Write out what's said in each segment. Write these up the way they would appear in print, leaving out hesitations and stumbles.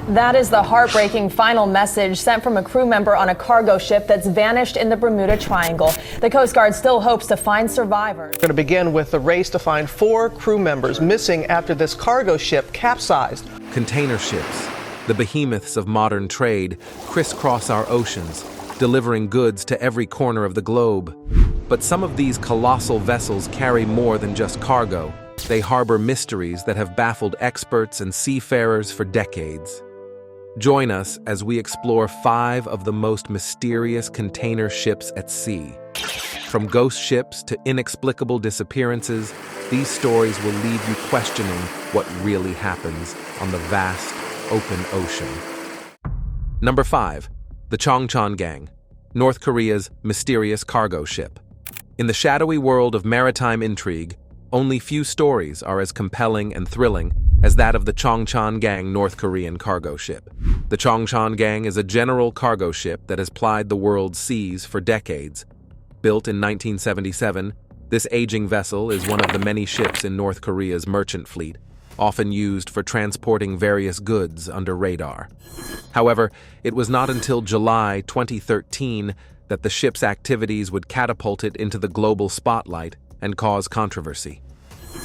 That is the heartbreaking final message sent from a crew member on a cargo ship that's vanished in the Bermuda Triangle. The Coast Guard still hopes to find survivors. We're going to begin with the race to find 4 crew members missing after this cargo ship capsized. Container ships, the behemoths of modern trade, crisscross our oceans, delivering goods to every corner of the globe. But some of these colossal vessels carry more than just cargo. They harbor mysteries that have baffled experts and seafarers for decades. Join us as we explore 5 of the most mysterious container ships at sea. From ghost ships to inexplicable disappearances, these stories will leave you questioning what really happens on the vast, open ocean. Number 5. The Chong Gang, North Korea's mysterious cargo ship. In the shadowy world of maritime intrigue, only few stories are as compelling and thrilling as that of the Chong Gang North Korean cargo ship. The Chong Gang is a general cargo ship that has plied the world's seas for decades. Built in 1977, this aging vessel is one of the many ships in North Korea's merchant fleet, often used for transporting various goods under radar. However, it was not until July 2013 that the ship's activities would catapult it into the global spotlight and cause controversy.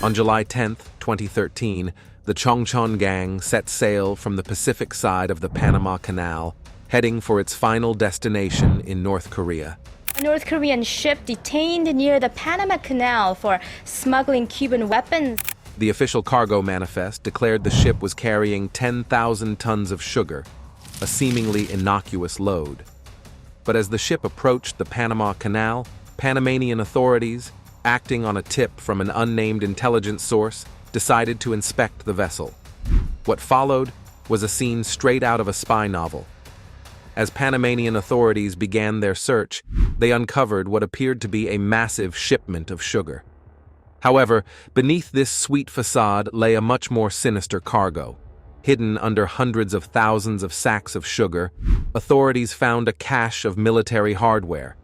On July 10, 2013, the Chong Gang set sail from the Pacific side of the Panama Canal, heading for its final destination in North Korea. A North Korean ship detained near the Panama Canal for smuggling Cuban weapons. The official cargo manifest declared the ship was carrying 10,000 tons of sugar, a seemingly innocuous load. But as the ship approached the Panama Canal, Panamanian authorities, acting on a tip from an unnamed intelligence source, decided to inspect the vessel. What followed was a scene straight out of a spy novel. As Panamanian authorities began their search, they uncovered what appeared to be a massive shipment of sugar. However, beneath this sweet facade lay a much more sinister cargo. Hidden under hundreds of thousands of sacks of sugar, authorities found a cache of military hardware: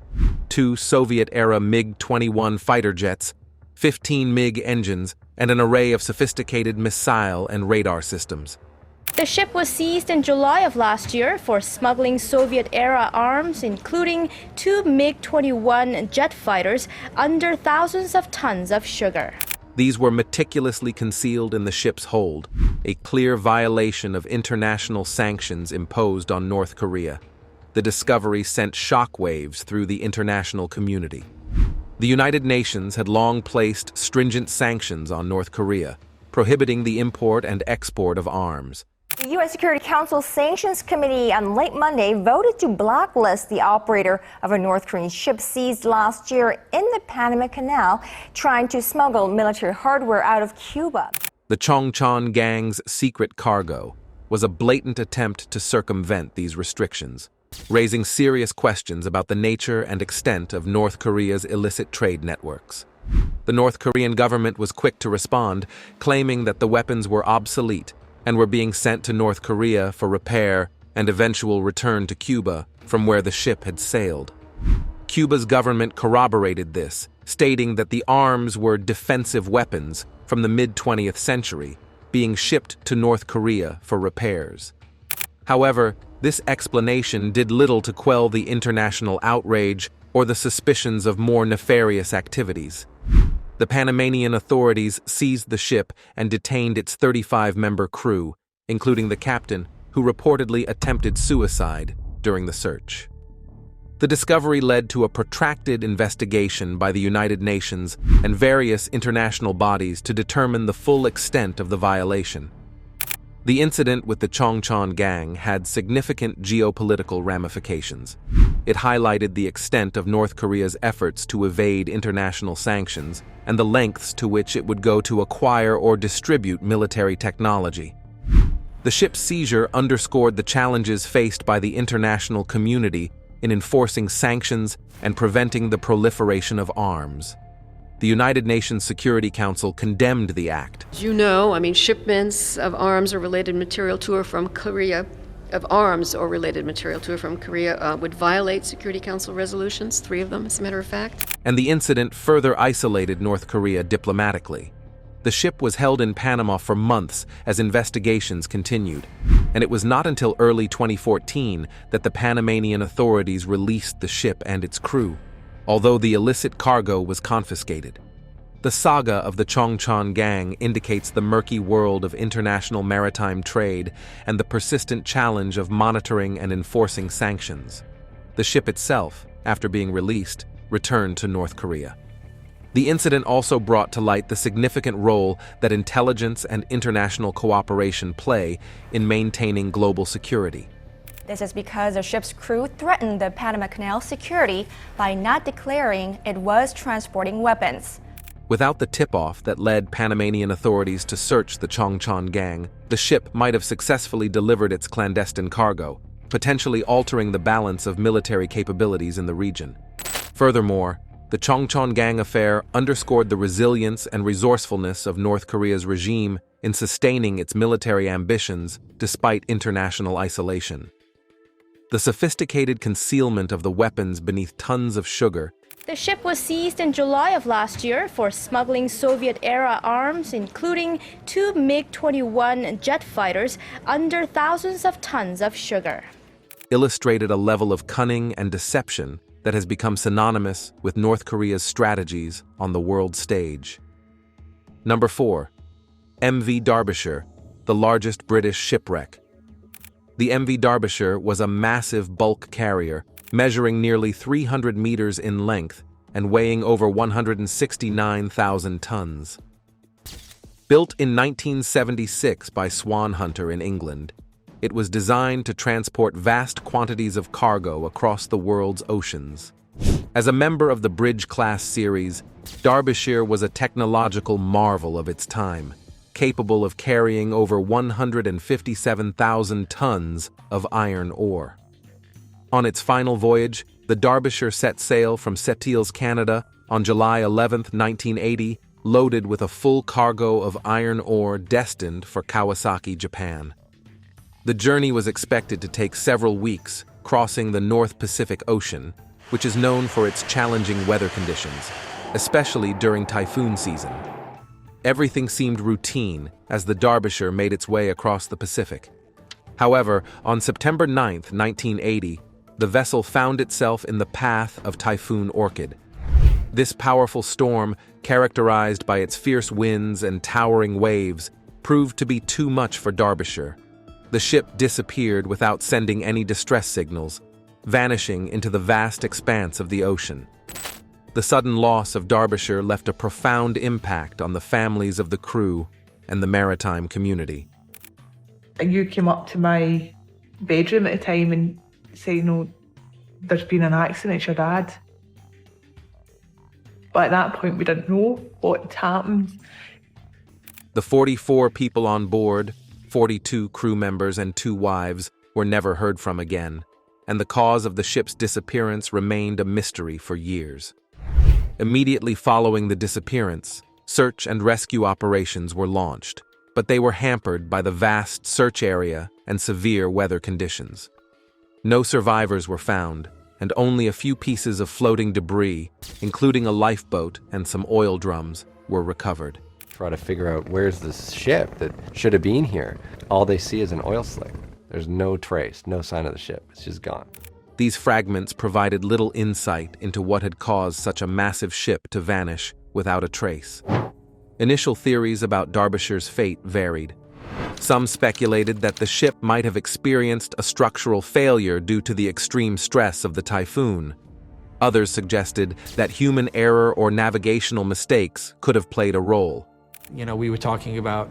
2 Soviet-era MiG-21 fighter jets, 15 MiG engines, and an array of sophisticated missile and radar systems. The ship was seized in July of last year for smuggling Soviet-era arms, including 2 MiG-21 jet fighters under thousands of tons of sugar. These were meticulously concealed in the ship's hold, a clear violation of international sanctions imposed on North Korea. The discovery sent shockwaves through the international community. The United Nations had long placed stringent sanctions on North Korea, prohibiting the import and export of arms. The U.S. Security Council Sanctions Committee on late Monday voted to blacklist the operator of a North Korean ship seized last year in the Panama Canal, trying to smuggle military hardware out of Cuba. The Chong Gang's secret cargo was a blatant attempt to circumvent these restrictions, raising serious questions about the nature and extent of North Korea's illicit trade networks. The North Korean government was quick to respond, claiming that the weapons were obsolete and were being sent to North Korea for repair and eventual return to Cuba, from where the ship had sailed. Cuba's government corroborated this, stating that the arms were defensive weapons from the mid-20th century, being shipped to North Korea for repairs. However, this explanation did little to quell the international outrage or the suspicions of more nefarious activities. The Panamanian authorities seized the ship and detained its 35-member crew, including the captain, who reportedly attempted suicide during the search. The discovery led to a protracted investigation by the United Nations and various international bodies to determine the full extent of the violation. The incident with the Chong Gang had significant geopolitical ramifications. It highlighted the extent of North Korea's efforts to evade international sanctions and the lengths to which it would go to acquire or distribute military technology. The ship's seizure underscored the challenges faced by the international community in enforcing sanctions and preventing the proliferation of arms. The United Nations Security Council condemned the act. As you know, shipments of arms or related material to or from Korea, would violate Security Council resolutions, 3 of them, as a matter of fact. And the incident further isolated North Korea diplomatically. The ship was held in Panama for months as investigations continued. and it was not until early 2014 that the Panamanian authorities released the ship and its crew, although the illicit cargo was confiscated. The saga of the Chong gang indicates the murky world of international maritime trade and the persistent challenge of monitoring and enforcing sanctions. The ship itself, after being released, returned to North Korea. The incident also brought to light the significant role that intelligence and international cooperation play in maintaining global security. This is because the ship's crew threatened the Panama Canal security by not declaring it was transporting weapons. Without the tip-off that led Panamanian authorities to search the Chong gang, the ship might have successfully delivered its clandestine cargo, potentially altering the balance of military capabilities in the region. Furthermore, the Chong gang affair underscored the resilience and resourcefulness of North Korea's regime in sustaining its military ambitions despite international isolation. The sophisticated concealment of the weapons beneath tons of sugar. The ship was seized in July of last year for smuggling Soviet-era arms, including 2 MiG-21 jet fighters under thousands of tons of sugar. Illustrated a level of cunning and deception that has become synonymous with North Korea's strategies on the world stage. Number 4. MV Darbishire, the largest British shipwreck. The MV Darbishire was a massive bulk carrier, measuring nearly 300 meters in length and weighing over 169,000 tons. Built in 1976 by Swan Hunter in England, it was designed to transport vast quantities of cargo across the world's oceans. As a member of the Bridge-class series, Darbishire was a technological marvel of its time, capable of carrying over 157,000 tons of iron ore. On its final voyage, the Darbishire set sail from Sept-Îles, Canada, on July 11, 1980, loaded with a full cargo of iron ore destined for Kawasaki, Japan. The journey was expected to take several weeks, crossing the North Pacific Ocean, which is known for its challenging weather conditions, especially during typhoon season. Everything seemed routine as the Darbishire made its way across the Pacific. However, on September 9, 1980, the vessel found itself in the path of Typhoon Orchid. This powerful storm, characterized by its fierce winds and towering waves, proved to be too much for Darbishire. The ship disappeared without sending any distress signals, vanishing into the vast expanse of the ocean. The sudden loss of Darbishire left a profound impact on the families of the crew and the maritime community. You came up to my bedroom at the time and said, there's been an accident, it's your dad. But at that point, we didn't know what had happened. The 44 people on board, 42 crew members and 2 wives, were never heard from again, and the cause of the ship's disappearance remained a mystery for years. Immediately following the disappearance, search and rescue operations were launched, but they were hampered by the vast search area and severe weather conditions. No survivors were found, and only a few pieces of floating debris, including a lifeboat and some oil drums, were recovered. Try to figure out where's this ship that should have been here. All they see is an oil slick. There's no trace, no sign of the ship. It's just gone. These fragments provided little insight into what had caused such a massive ship to vanish without a trace. Initial theories about Darbishire's fate varied. Some speculated that the ship might have experienced a structural failure due to the extreme stress of the typhoon. Others suggested that human error or navigational mistakes could have played a role. We were talking about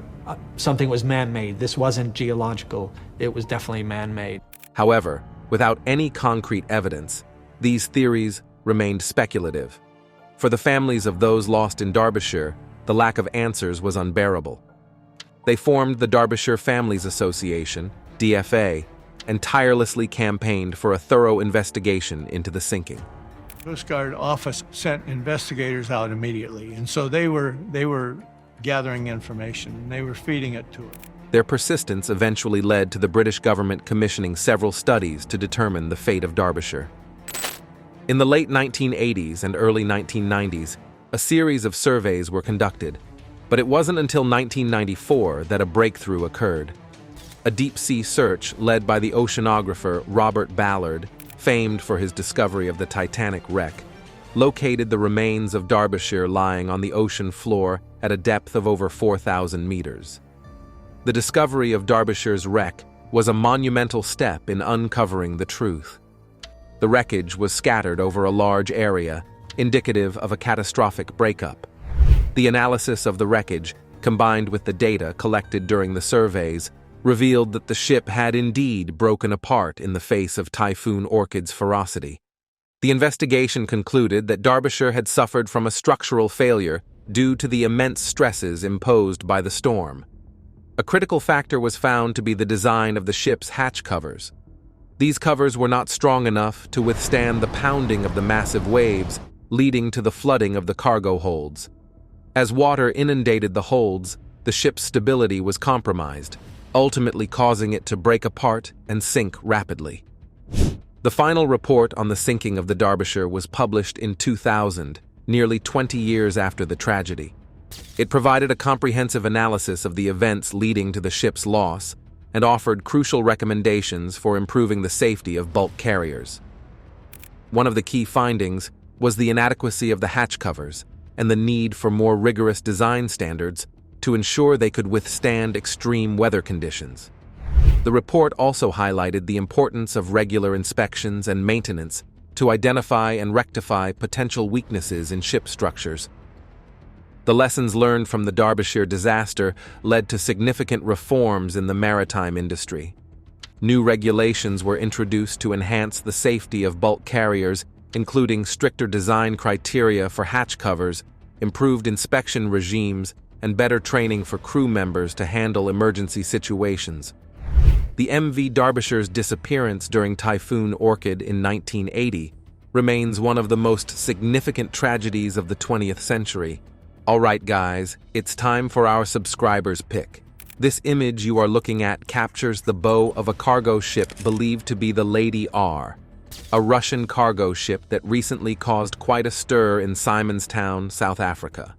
something was man-made. This wasn't geological. It was definitely man-made. However, without any concrete evidence, these theories remained speculative. For the families of those lost in Darbishire, the lack of answers was unbearable. They formed the Darbishire Families Association, DFA, and tirelessly campaigned for a thorough investigation into the sinking. Coast Guard office sent investigators out immediately, and so they were gathering information, and they were feeding it to it. Their persistence eventually led to the British government commissioning several studies to determine the fate of Darbishire. In the late 1980s and early 1990s, a series of surveys were conducted, but it wasn't until 1994 that a breakthrough occurred. a deep-sea search led by the oceanographer Robert Ballard, famed for his discovery of the Titanic wreck, located the remains of Darbishire lying on the ocean floor at a depth of over 4,000 meters. The discovery of Darbishire's wreck was a monumental step in uncovering the truth. The wreckage was scattered over a large area, indicative of a catastrophic breakup. The analysis of the wreckage, combined with the data collected during the surveys, revealed that the ship had indeed broken apart in the face of Typhoon Orchid's ferocity. The investigation concluded that Darbishire had suffered from a structural failure due to the immense stresses imposed by the storm. A critical factor was found to be the design of the ship's hatch covers. These covers were not strong enough to withstand the pounding of the massive waves, leading to the flooding of the cargo holds. As water inundated the holds, the ship's stability was compromised, ultimately causing it to break apart and sink rapidly. The final report on the sinking of the Darbishire was published in 2000, nearly 20 years after the tragedy. It provided a comprehensive analysis of the events leading to the ship's loss and offered crucial recommendations for improving the safety of bulk carriers. One of the key findings was the inadequacy of the hatch covers and the need for more rigorous design standards to ensure they could withstand extreme weather conditions. The report also highlighted the importance of regular inspections and maintenance to identify and rectify potential weaknesses in ship structures. The lessons learned from the Darbishire disaster led to significant reforms in the maritime industry. New regulations were introduced to enhance the safety of bulk carriers, including stricter design criteria for hatch covers, improved inspection regimes, and better training for crew members to handle emergency situations. The MV Darbishire's disappearance during Typhoon Orchid in 1980 remains one of the most significant tragedies of the 20th century. All right, guys, it's time for our subscribers' pick. This image you are looking at captures the bow of a cargo ship believed to be the Lady R, a Russian cargo ship that recently caused quite a stir in Simonstown, South Africa.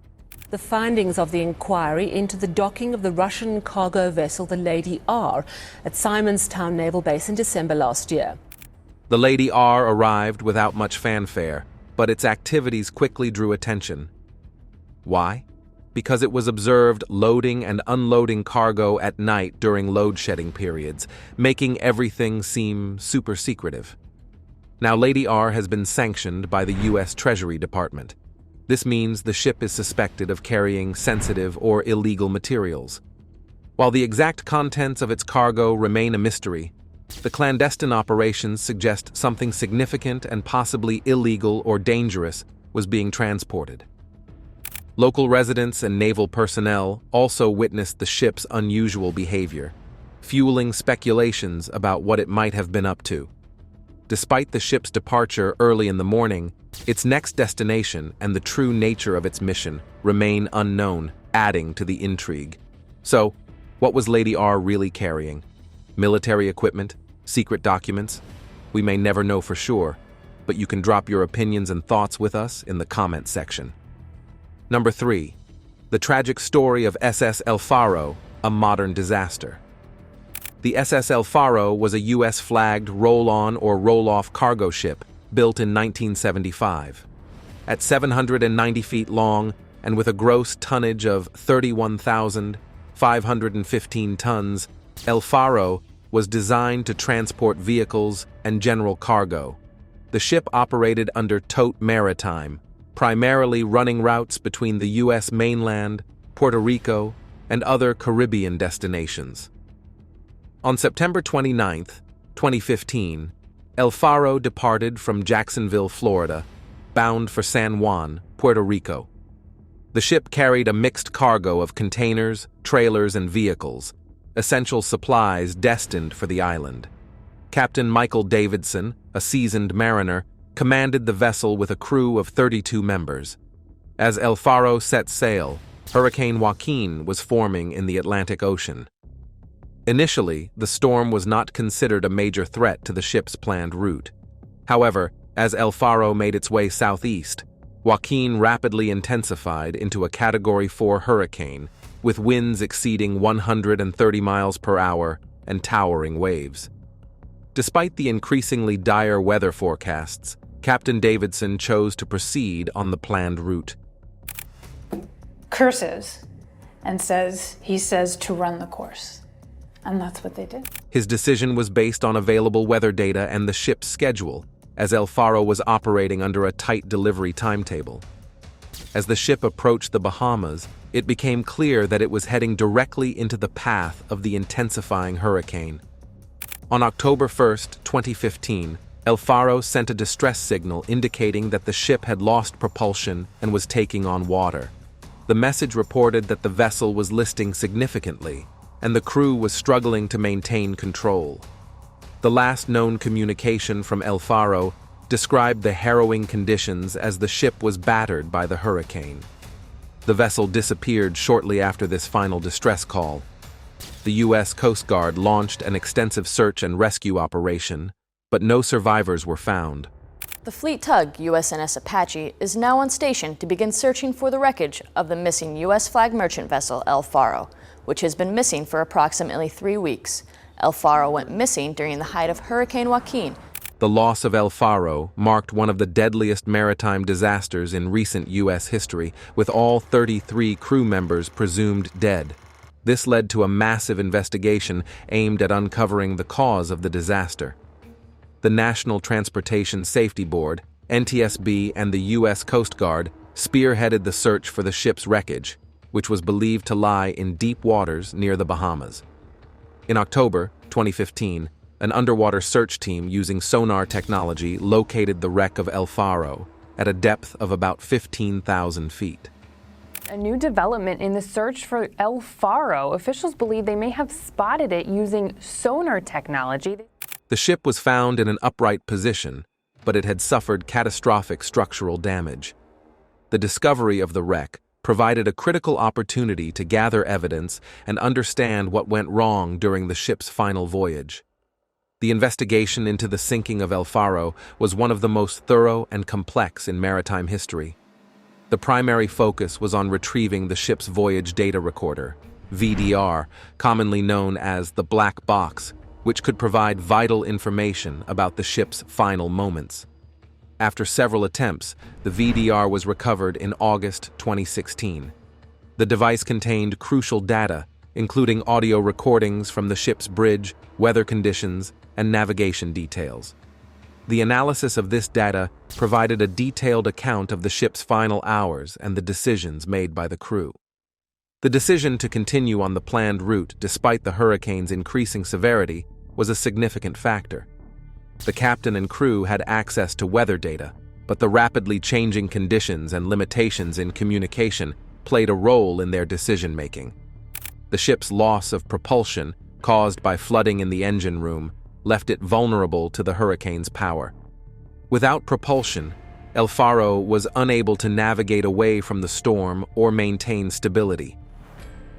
The findings of the inquiry into the docking of the Russian cargo vessel, the Lady R, at Simonstown Naval Base in December last year. The Lady R arrived without much fanfare, but its activities quickly drew attention. Why? Because it was observed loading and unloading cargo at night during load-shedding periods, making everything seem super secretive. Now, Lady R has been sanctioned by the U.S. Treasury Department. This means the ship is suspected of carrying sensitive or illegal materials. While the exact contents of its cargo remain a mystery, the clandestine operations suggest something significant and possibly illegal or dangerous was being transported. Local residents and naval personnel also witnessed the ship's unusual behavior, fueling speculations about what it might have been up to. Despite the ship's departure early in the morning, its next destination and the true nature of its mission remain unknown, adding to the intrigue. So, what was Lady R really carrying? Military equipment? Secret documents? We may never know for sure, but you can drop your opinions and thoughts with us in the comment section. Number 3. The tragic story of SSL Faro, a modern disaster. The SSL Faro was a U.S.-flagged roll-on or roll-off cargo ship built in 1975. At 790 feet long and with a gross tonnage of 31,515 tons, El Faro was designed to transport vehicles and general cargo. The ship operated under Tote Maritime, primarily running routes between the U.S. mainland, Puerto Rico, and other Caribbean destinations. On September 29, 2015, El Faro departed from Jacksonville, Florida, bound for San Juan, Puerto Rico. The ship carried a mixed cargo of containers, trailers, and vehicles, essential supplies destined for the island. Captain Michael Davidson, a seasoned mariner, commanded the vessel with a crew of 32 members. As El Faro set sail, Hurricane Joaquin was forming in the Atlantic Ocean. Initially, the storm was not considered a major threat to the ship's planned route. However, as El Faro made its way southeast, Joaquin rapidly intensified into a Category 4 hurricane, with winds exceeding 130 miles per hour and towering waves. Despite the increasingly dire weather forecasts, Captain Davidson chose to proceed on the planned route. Curses and he says to run the course. And that's what they did. His decision was based on available weather data and the ship's schedule, as El Faro was operating under a tight delivery timetable. As the ship approached the Bahamas, it became clear that it was heading directly into the path of the intensifying hurricane. On October 1, 2015, El Faro sent a distress signal indicating that the ship had lost propulsion and was taking on water. The message reported that the vessel was listing significantly, and the crew was struggling to maintain control. The last known communication from El Faro described the harrowing conditions as the ship was battered by the hurricane. The vessel disappeared shortly after this final distress call. The U.S. Coast Guard launched an extensive search and rescue operation, but no survivors were found. The fleet tug USNS Apache is now on station to begin searching for the wreckage of the missing U.S. flag merchant vessel El Faro, which has been missing for approximately 3 weeks. El Faro went missing during the height of Hurricane Joaquin. The loss of El Faro marked one of the deadliest maritime disasters in recent U.S. history, with all 33 crew members presumed dead. This led to a massive investigation aimed at uncovering the cause of the disaster. The National Transportation Safety Board, NTSB, and the U.S. Coast Guard spearheaded the search for the ship's wreckage, which was believed to lie in deep waters near the Bahamas. In October 2015, an underwater search team using sonar technology located the wreck of El Faro at a depth of about 15,000 feet. A new development in the search for El Faro. Officials believe they may have spotted it using sonar technology. The ship was found in an upright position, but it had suffered catastrophic structural damage. The discovery of the wreck provided a critical opportunity to gather evidence and understand what went wrong during the ship's final voyage. The investigation into the sinking of El Faro was one of the most thorough and complex in maritime history. The primary focus was on retrieving the ship's voyage data recorder, VDR, commonly known as the black box, which could provide vital information about the ship's final moments. After several attempts, the VDR was recovered in August 2016. The device contained crucial data, including audio recordings from the ship's bridge, weather conditions, and navigation details. The analysis of this data provided a detailed account of the ship's final hours and the decisions made by the crew. The decision to continue on the planned route despite the hurricane's increasing severity was a significant factor. The captain and crew had access to weather data, but the rapidly changing conditions and limitations in communication played a role in their decision-making. The ship's loss of propulsion, caused by flooding in the engine room, left it vulnerable to the hurricane's power. Without propulsion, El Faro was unable to navigate away from the storm or maintain stability.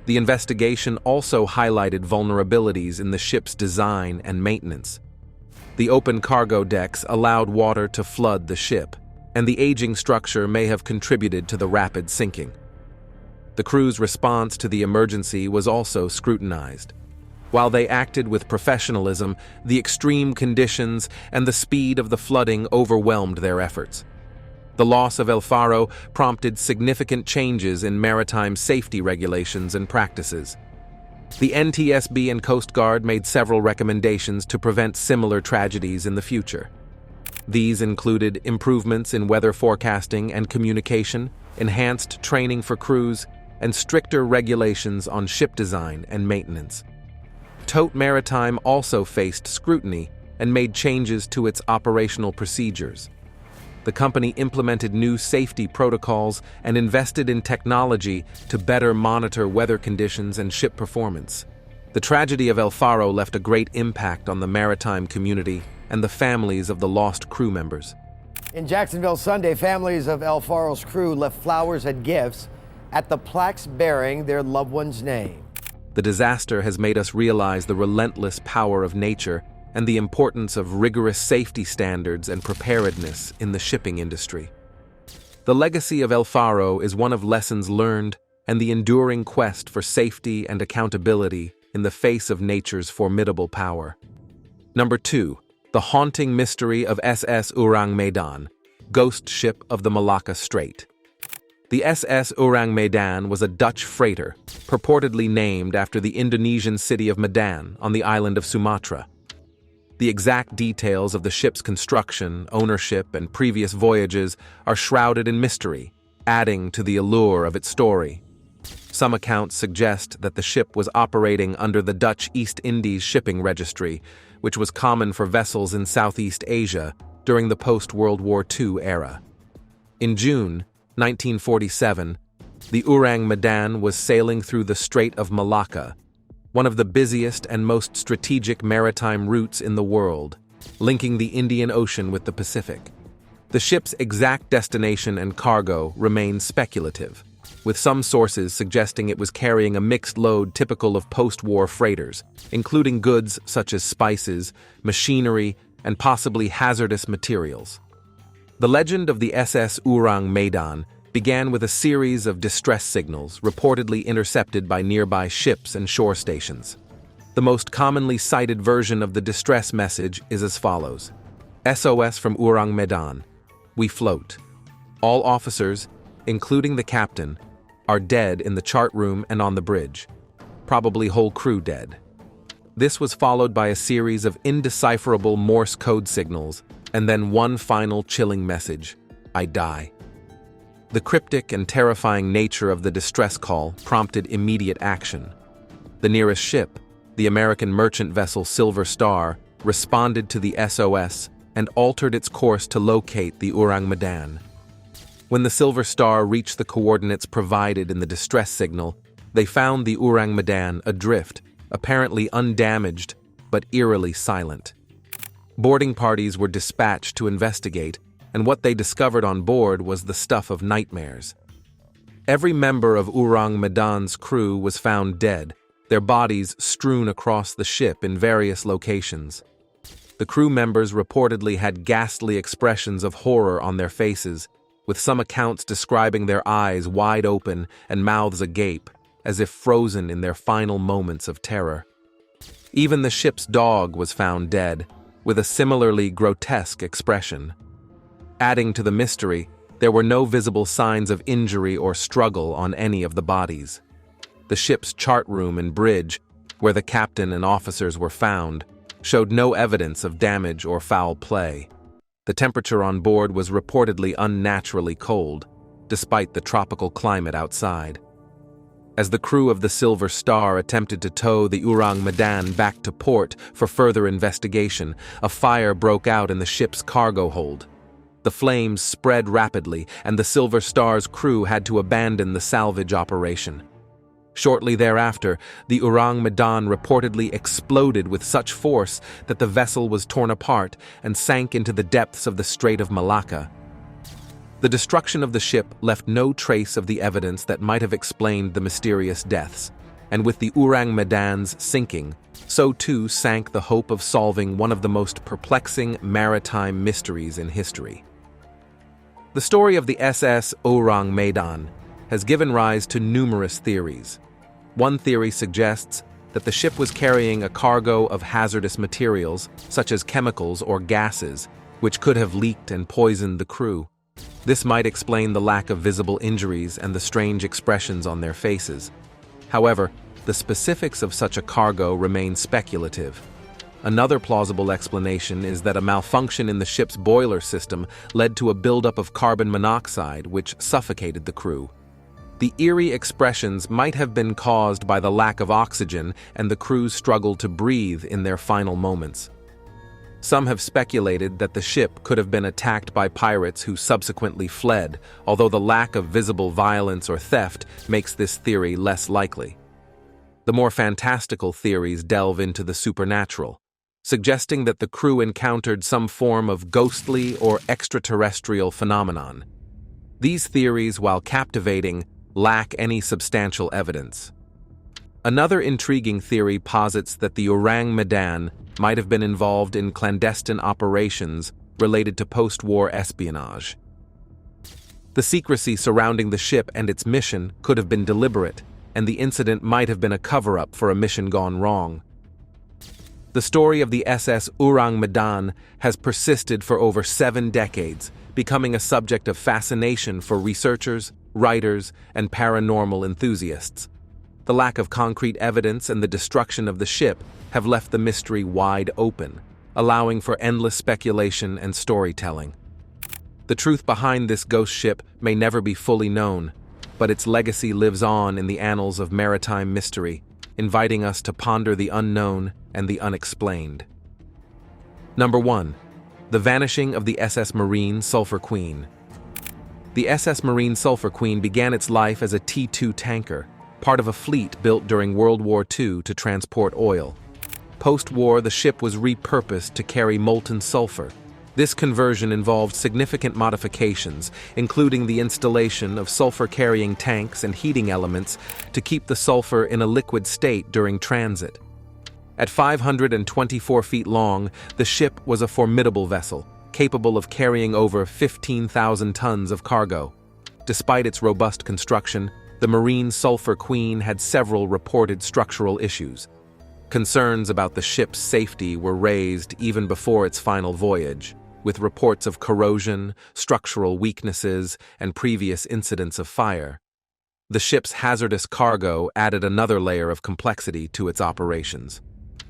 The investigation also highlighted vulnerabilities in the ship's design and maintenance. The open cargo decks allowed water to flood the ship, and the aging structure may have contributed to the rapid sinking. The crew's response to the emergency was also scrutinized. While they acted with professionalism, the extreme conditions and the speed of the flooding overwhelmed their efforts. The loss of El Faro prompted significant changes in maritime safety regulations and practices. The NTSB and Coast Guard made several recommendations to prevent similar tragedies in the future. These included improvements in weather forecasting and communication, enhanced training for crews, and stricter regulations on ship design and maintenance. Tote Maritime also faced scrutiny and made changes to its operational procedures. The company implemented new safety protocols and invested in technology to better monitor weather conditions and ship performance. The tragedy of El Faro left a great impact on the maritime community and the families of the lost crew members. In Jacksonville Sunday, families of El Faro's crew left flowers and gifts at the plaques bearing their loved one's name. The disaster has made us realize the relentless power of nature and the importance of rigorous safety standards and preparedness in the shipping industry. The legacy of El Faro is one of lessons learned and the enduring quest for safety and accountability in the face of nature's formidable power. Number 2. The haunting mystery of SS Urang Maan, ghost ship of the Malacca Strait. The SS Urang Maan was a Dutch freighter, purportedly named after the Indonesian city of Medan on the island of Sumatra. The exact details of the ship's construction, ownership, and previous voyages are shrouded in mystery, adding to the allure of its story. Some accounts suggest that the ship was operating under the Dutch East Indies Shipping Registry, which was common for vessels in Southeast Asia during the post-World War II era. In June 1947, the Urang Maan was sailing through the Strait of Malacca, one of the busiest and most strategic maritime routes in the world, linking the Indian Ocean with the Pacific. The ship's exact destination and cargo remain speculative, with some sources suggesting it was carrying a mixed load typical of post-war freighters, including goods such as spices, machinery, and possibly hazardous materials. The legend of the SS Urang Maan began with a series of distress signals reportedly intercepted by nearby ships and shore stations. The most commonly cited version of the distress message is as follows: SOS from Urang Maan. We float. All officers, including the captain, are dead in the chart room and on the bridge. Probably whole crew dead. This was followed by a series of indecipherable Morse code signals, and then one final chilling message: I die. The cryptic and terrifying nature of the distress call prompted immediate action. The nearest ship, the American merchant vessel Silver Star, responded to the SOS and altered its course to locate the Urang Maan. When the Silver Star reached the coordinates provided in the distress signal, they found the Urang Maan adrift, apparently undamaged but eerily silent. Boarding parties were dispatched to investigate, and what they discovered on board was the stuff of nightmares. Every member of Urang Maan's crew was found dead, their bodies strewn across the ship in various locations. The crew members reportedly had ghastly expressions of horror on their faces, with some accounts describing their eyes wide open and mouths agape, as if frozen in their final moments of terror. Even the ship's dog was found dead, with a similarly grotesque expression. Adding to the mystery, there were no visible signs of injury or struggle on any of the bodies. The ship's chart room and bridge, where the captain and officers were found, showed no evidence of damage or foul play. The temperature on board was reportedly unnaturally cold, despite the tropical climate outside. As the crew of the Silver Star attempted to tow the Urang Maan back to port for further investigation, a fire broke out in the ship's cargo hold. The flames spread rapidly, and the Silver Star's crew had to abandon the salvage operation. Shortly thereafter, the Urang Maan reportedly exploded with such force that the vessel was torn apart and sank into the depths of the Strait of Malacca. The destruction of the ship left no trace of the evidence that might have explained the mysterious deaths, and with the Urang Maan's sinking, so too sank the hope of solving one of the most perplexing maritime mysteries in history. The story of the SS Urang Maan has given rise to numerous theories. One theory suggests that the ship was carrying a cargo of hazardous materials, such as chemicals or gases, which could have leaked and poisoned the crew. This might explain the lack of visible injuries and the strange expressions on their faces. However, the specifics of such a cargo remain speculative. Another plausible explanation is that a malfunction in the ship's boiler system led to a buildup of carbon monoxide, which suffocated the crew. The eerie expressions might have been caused by the lack of oxygen and the crew's struggle to breathe in their final moments. Some have speculated that the ship could have been attacked by pirates who subsequently fled, although the lack of visible violence or theft makes this theory less likely. The more fantastical theories delve into the supernatural, suggesting that the crew encountered some form of ghostly or extraterrestrial phenomenon. These theories, while captivating, lack any substantial evidence. Another intriguing theory posits that the Urang Maan might have been involved in clandestine operations related to post-war espionage. The secrecy surrounding the ship and its mission could have been deliberate, and the incident might have been a cover-up for a mission gone wrong. The story of the SS Urang Maan has persisted for over 7 decades, becoming a subject of fascination for researchers, writers, and paranormal enthusiasts. The lack of concrete evidence and the destruction of the ship have left the mystery wide open, allowing for endless speculation and storytelling. The truth behind this ghost ship may never be fully known, but its legacy lives on in the annals of maritime mystery, inviting us to ponder the unknown and the unexplained. Number 1. The vanishing of the SS Marine Sulfur Queen. The SS Marine Sulfur Queen began its life as a T-2 tanker, part of a fleet built during World War II to transport oil. Post-war, the ship was repurposed to carry molten sulfur. This conversion involved significant modifications, including the installation of sulfur-carrying tanks and heating elements to keep the sulfur in a liquid state during transit. At 524 feet long, the ship was a formidable vessel, capable of carrying over 15,000 tons of cargo. Despite its robust construction, the Marine Sulfur Queen had several reported structural issues. Concerns about the ship's safety were raised even before its final voyage, with reports of corrosion, structural weaknesses, and previous incidents of fire. The ship's hazardous cargo added another layer of complexity to its operations.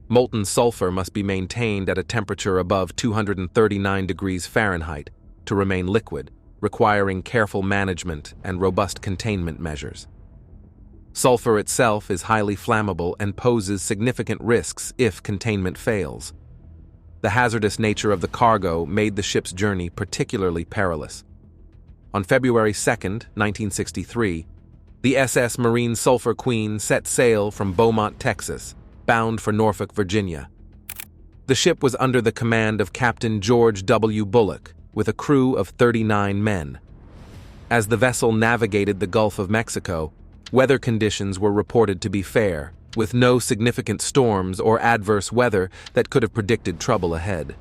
Molten sulfur must be maintained at a temperature above 239 degrees Fahrenheit to remain liquid, requiring careful management and robust containment measures. Sulfur itself is highly flammable and poses significant risks if containment fails. The hazardous nature of the cargo made the ship's journey particularly perilous. On February 2, 1963, the SS Marine Sulfur Queen set sail from Beaumont, Texas, bound for Norfolk, Virginia. The ship was under the command of Captain George W. Bullock, with a crew of 39 men. As the vessel navigated the Gulf of Mexico, weather conditions were reported to be fair, with no significant storms or adverse weather that could have predicted trouble ahead.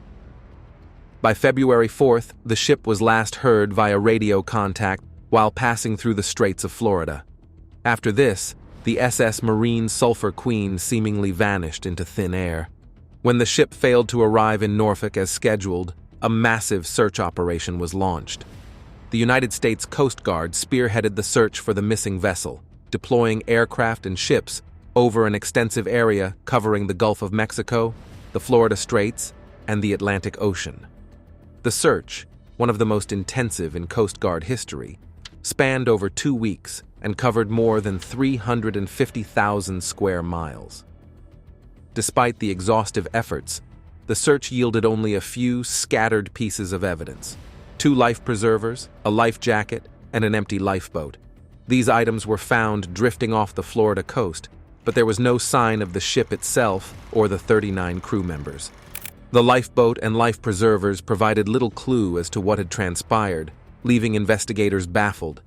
By February 4th, the ship was last heard via radio contact while passing through the Straits of Florida. After this, the SS Marine Sulfur Queen seemingly vanished into thin air. When the ship failed to arrive in Norfolk as scheduled, a massive search operation was launched. The United States Coast Guard spearheaded the search for the missing vessel, deploying aircraft and ships over an extensive area covering the Gulf of Mexico, the Florida Straits, and the Atlantic Ocean. The search, one of the most intensive in Coast Guard history, spanned over 2 weeks and covered more than 350,000 square miles. Despite the exhaustive efforts, the search yielded only a few scattered pieces of evidence: 2 life preservers, a life jacket, and an empty lifeboat. These items were found drifting off the Florida coast, but there was no sign of the ship itself or the 39 crew members. The lifeboat and life preservers provided little clue as to what had transpired, leaving investigators baffled.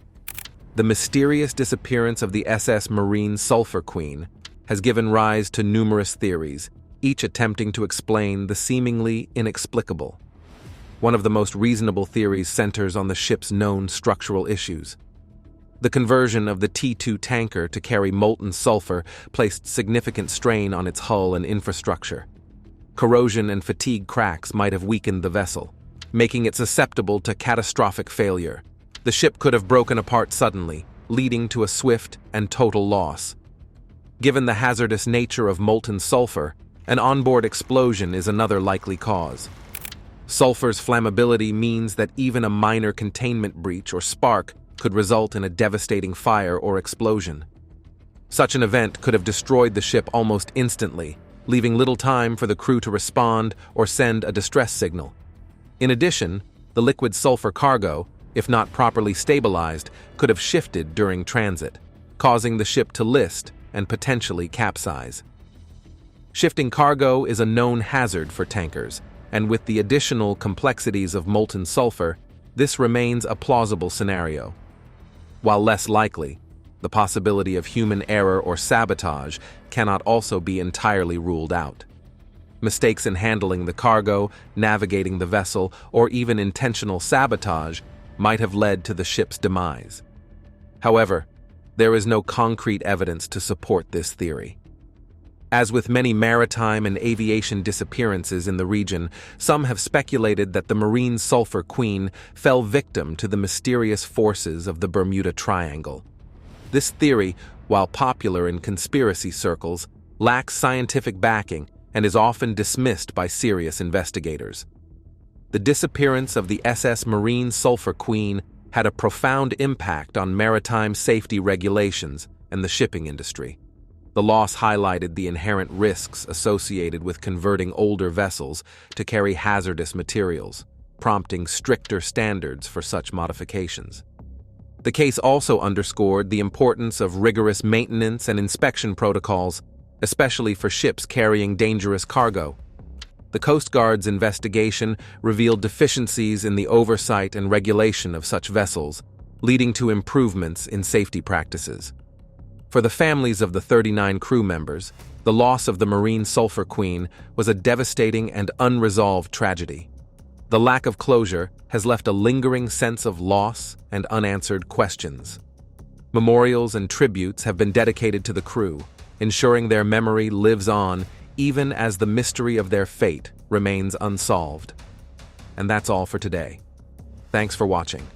The mysterious disappearance of the SS Marine Sulfur Queen has given rise to numerous theories, each attempting to explain the seemingly inexplicable. One of the most reasonable theories centers on the ship's known structural issues. The conversion of the T-2 tanker to carry molten sulfur placed significant strain on its hull and infrastructure. Corrosion and fatigue cracks might have weakened the vessel, making it susceptible to catastrophic failure. The ship could have broken apart suddenly, leading to a swift and total loss. Given the hazardous nature of molten sulfur, an onboard explosion is another likely cause. Sulfur's flammability means that even a minor containment breach or spark could result in a devastating fire or explosion. Such an event could have destroyed the ship almost instantly, leaving little time for the crew to respond or send a distress signal. In addition, the liquid sulfur cargo, if not properly stabilized, could have shifted during transit, causing the ship to list and potentially capsize. Shifting cargo is a known hazard for tankers, and with the additional complexities of molten sulfur, this remains a plausible scenario. While less likely, the possibility of human error or sabotage cannot also be entirely ruled out. Mistakes in handling the cargo, navigating the vessel, or even intentional sabotage might have led to the ship's demise. However, there is no concrete evidence to support this theory. As with many maritime and aviation disappearances in the region, some have speculated that the marine Sulfur Queen fell victim to the mysterious forces of the Bermuda Triangle. This theory, while popular in conspiracy circles, lacks scientific backing and is often dismissed by serious investigators. The disappearance of the SS Marine Sulfur Queen had a profound impact on maritime safety regulations and the shipping industry. The loss highlighted the inherent risks associated with converting older vessels to carry hazardous materials, prompting stricter standards for such modifications. The case also underscored the importance of rigorous maintenance and inspection protocols, especially for ships carrying dangerous cargo. The Coast Guard's investigation revealed deficiencies in the oversight and regulation of such vessels, leading to improvements in safety practices. For the families of the 39 crew members, the loss of the Marine Sulfur Queen was a devastating and unresolved tragedy. The lack of closure has left a lingering sense of loss and unanswered questions. Memorials and tributes have been dedicated to the crew, ensuring their memory lives on even as the mystery of their fate remains unsolved. And that's all for today. Thanks for watching.